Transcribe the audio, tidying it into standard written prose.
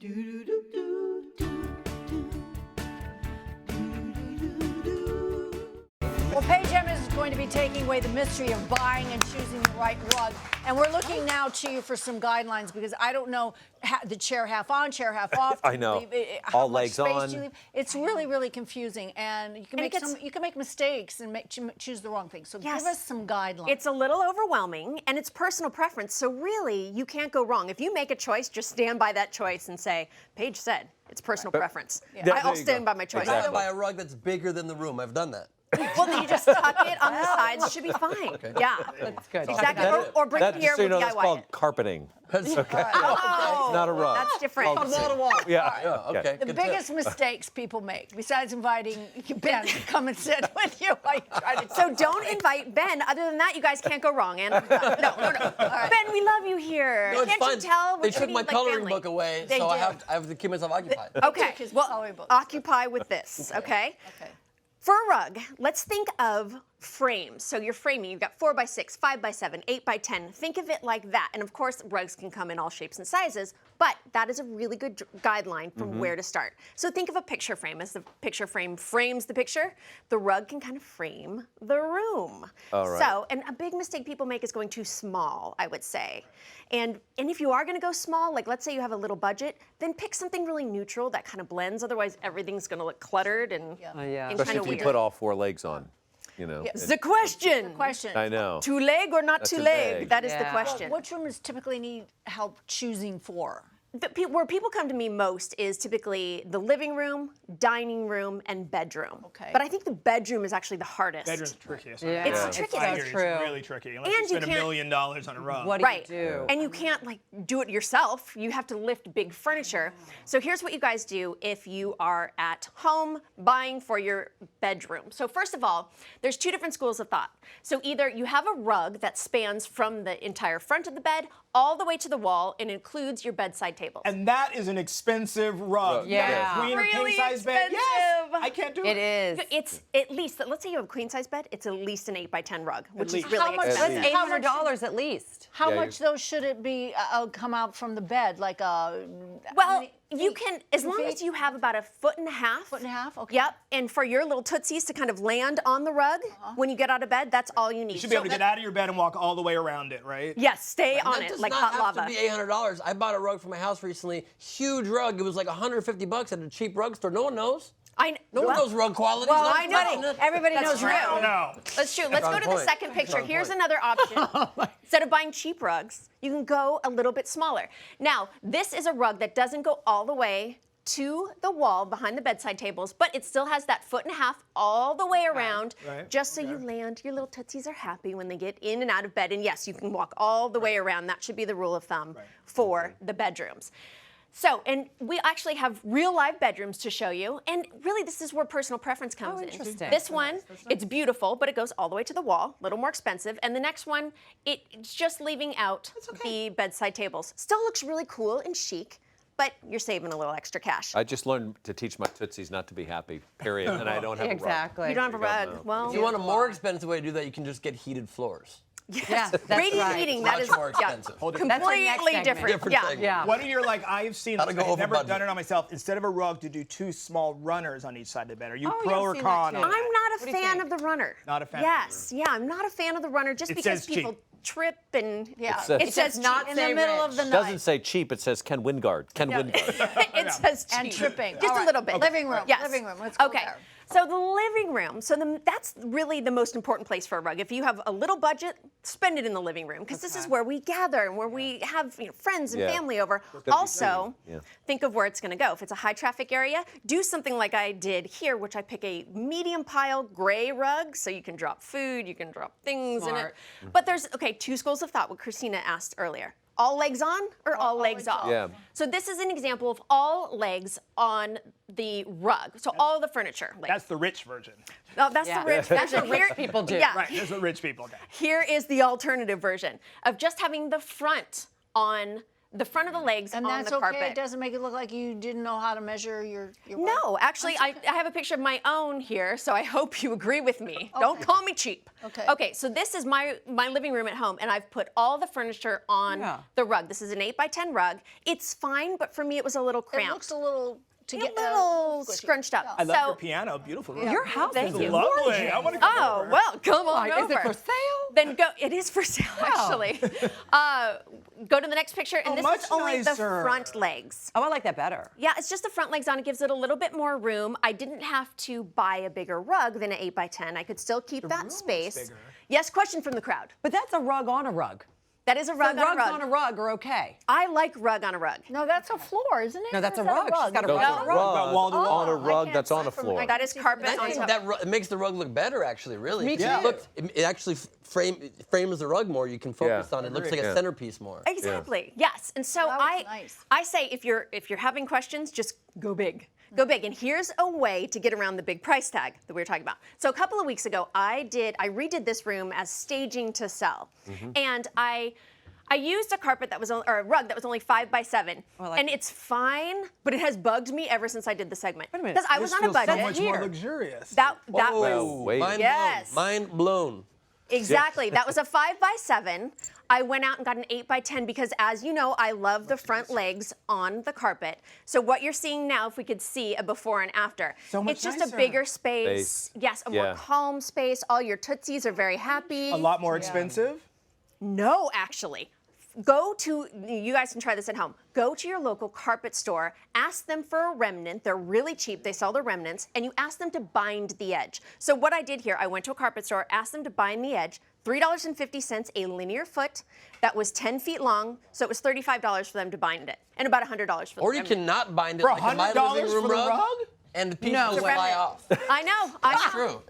Well, Paige Hemmis is going to be taking away the mystery of buying and choosing the right rug. And we're looking now to you for some guidelines because I don't know the chair half on, chair half off. I know. How All much legs space on. do you leave? It's really, really confusing, and you can make mistakes and choose the wrong thing. So give us some guidelines. It's a little overwhelming, and it's personal preference. So really, you can't go wrong. If you make a choice, just stand by that choice and say, Paige said, it's personal preference. I'll stand by my choice. Exactly. I can buy a rug that's bigger than the room. I've done that. Well, then you just tuck it on the sides. It should be fine. Okay. Yeah. That's good. Exactly. Or bring it here, so you we'll know, that's DIY called it. carpeting. Okay. Oh, It's not a rug. that's different. Wall to wall. Yeah. Okay. The good biggest tip. mistakes people make, besides inviting Ben to come and sit with you while you try to So don't invite Ben. Other than that, you guys can't go wrong. And no. Ben, we love you here. No, it's Can't fine. you tell? We're They took treating my you like coloring family. book away, They so I did. have to keep myself occupied. Okay. His Well, coloring book. occupy with this. Okay. Okay. For a rug, let's think of frames. So you're framing, you've got 4x6, 5x7, 8x10. Think of it like that. And of course, rugs can come in all shapes and sizes, but that is a really good guideline from where to start. So think of a picture frame. As the picture frame frames the picture, the rug can kind of frame the room. All right. So, and a big mistake people make is going too small, I would say. And if you are gonna go small, like let's say you have a little budget, then pick something really neutral that kind of blends. Otherwise, everything's gonna look cluttered and Especially kind if of you weird. put all four legs on, you know. The question. Question. I know. Two leg or not That's two a leg? leg. That is the Yeah. question. Which rooms typically need help choosing for? Where people come to me most is typically the living room, dining room, and bedroom. Okay. But I think the bedroom is actually the hardest. Bedroom's the trickiest. Yeah. It's Yeah. the trickiest. I So hear it's true. really tricky. Unless And you you spend $1 can't- million on a rug. What do Right. you do? And you can't like do it yourself. You have to lift big furniture. So here's what you guys do if you are at home buying for your bedroom. So first of all, there's two different schools of thought. So either you have a rug that spans from the entire front of the bed all the way to the wall and includes your bedside tables. And that is an expensive rug. Yeah. Queen or Really king size bed. Yes. expensive. I can't do It is. It's at least, let's say you have a queen size bed, it's at least an 8x10 rug, which is least. really How much- expensive. That's How much- $800 at least. How Yeah, much though should it be come out from the bed? Like Well, you can, as long feet? as you have about a foot and a half. Foot and a half? Okay. Yep, and for your little tootsies to kind of land on the rug when you get out of bed, that's all you need. You should be able to get out of your bed and walk all the way around it, right? Yes, stay on That it does like not hot have lava. to be $800. I bought a rug for my house recently. Huge rug. It was like $150 at a cheap rug store. No one knows. No one knows rug quality. Well, It's not I know. funny. Everybody That's knows true. rug. No. That's true. Let's go on to the point. second picture. on Here's point. another option. Instead of buying cheap rugs, you can go a little bit smaller. Now, this is a rug that doesn't go all the way to the wall behind the bedside tables, but it still has that foot and a half all the way around, Right. just so you land. Your little tootsies are happy when they get in and out of bed. And yes, you can walk all the way around. That should be the rule of thumb for the bedrooms. So, and we actually have real live bedrooms to show you, and really this is where personal preference comes in. interesting. This one, it's beautiful, but it goes all the way to the wall, a little more expensive. And the next one, it's just leaving out the bedside tables. Still looks really cool and chic, but you're saving a little extra cash. I just learned to teach my tootsies not to be happy, period, and I don't have Exactly. You don't have a There you go, rug. no. Well, If you want a more expensive way to do that, you can just get heated floors. Yeah, that's radiant right. heating, that Much is more expensive. Hold it. That's our next completely segment. different. Different Yeah. segment. Yeah. What are your I've seen Gotta this, go I've never over done budget. it on myself. Instead of a rug, to do two small runners on each side of the bed. Are you Oh, pro yeah, or I've seen that con too. on that? I'm not a do you fan think? of the runner. Not a fan of the Yes, yeah, I'm not a fan of the runner just It because says people cheap. trip and Yeah. It says not in say the middle of rich. the night. Doesn't say cheap, it says Ken Wingard. Ken Wingard. it says cheap. And tripping. Just All a right. little bit. Living room. Yes. Living room. Let's go Okay. there. So the living room. So that's really the most important place for a rug. If you have a little budget, spend it in the living room because this is where we gather and where we have friends and Yeah. family over. be Also, clean. Yeah. think of where it's going to go. If it's a high traffic area, do something like I did here, which I pick a medium pile gray rug so you can drop food, you can drop things in Smart. it. But there's two schools of thought. What Christina asked earlier. All legs on or all legs off? Yeah. So this is an example of all legs on the rug. So all the furniture. Like, That's the rich version. oh, that's Yeah. the rich That's version. what rich people do. Yeah. Right, that's what rich people do. Here is the alternative version of just having the front on the front of the legs And on that's the okay. carpet. It doesn't make it look like you didn't know how to measure your No, actually, I have a picture of my own here, so I hope you agree with me. Don't call me cheap. Okay. Okay, so this is my living room at home, and I've put all the furniture on the rug. This is an 8x10 rug. It's fine, but for me, it was a little cramped. It looks a little a little squishy. scrunched up. I love so, your piano. Beautiful. Your house Thank is you. Lovely. I want to go Oh, over. well, come on over. Is it for sale? Then go. It is for sale, actually. Go to the next picture, and Oh, this much is only the nicer. front legs. Oh, I like that better. Yeah, it's just the front legs on. It gives it a little bit more room. I didn't have to buy a bigger rug than an 8x10. I could still keep room that looks space. bigger. Yes, question from the crowd. But that's a rug on a rug. That is a rug So on a rugs rug. on a rug are okay. I like rug on a rug. No, that's a floor, isn't it? No, that's Or a is that rug. She's got a No, rug it's on a a rug rug. About wall to wall. on a I rug can't that's on a see from- floor. I That can't is see carpet from on I top. think that it makes the rug look better, actually, really. Me Because too. it actually frames the rug more. You can focus on it. It looks like a Yeah. centerpiece more. Exactly. Yes. And so That was nice. I say if you're having questions, just go big. Go big. And here's a way to get around the big price tag that we were talking about. So a couple of weeks ago, I redid this room as staging to sell. And I used a carpet that was or a rug that was only 5x7. Oh, I like and it. it's fine, but it has bugged me ever since I did the segment. Wait a minute. Because I This was on a feels budget. so much Here. more luxurious. That Well, was wait. Mind Yes. blown. Mind blown. exactly. That was a 5x7. I went out and got an 8x10 because, as you know, I love the front legs on the carpet. So what you're seeing now, if we could see a before and after, So much it's just nicer. a bigger space. Space. Yes, a more Yeah. calm space. All your tootsies are very happy. A lot more expensive. No, actually. You guys can try this at home. Go to your local carpet store, ask them for a remnant. They're really cheap. They sell the remnants, and you ask them to bind the edge. So what I did here, I went to a carpet store, asked them to bind the edge, $3.50 a linear foot. That was 10 feet long, so it was $35 for them to bind it, and about $100 for the Or you remnant. cannot bind it For like in my $100 living room for the rug? and the pieces No. will The fly remnant. off. I know. That's true.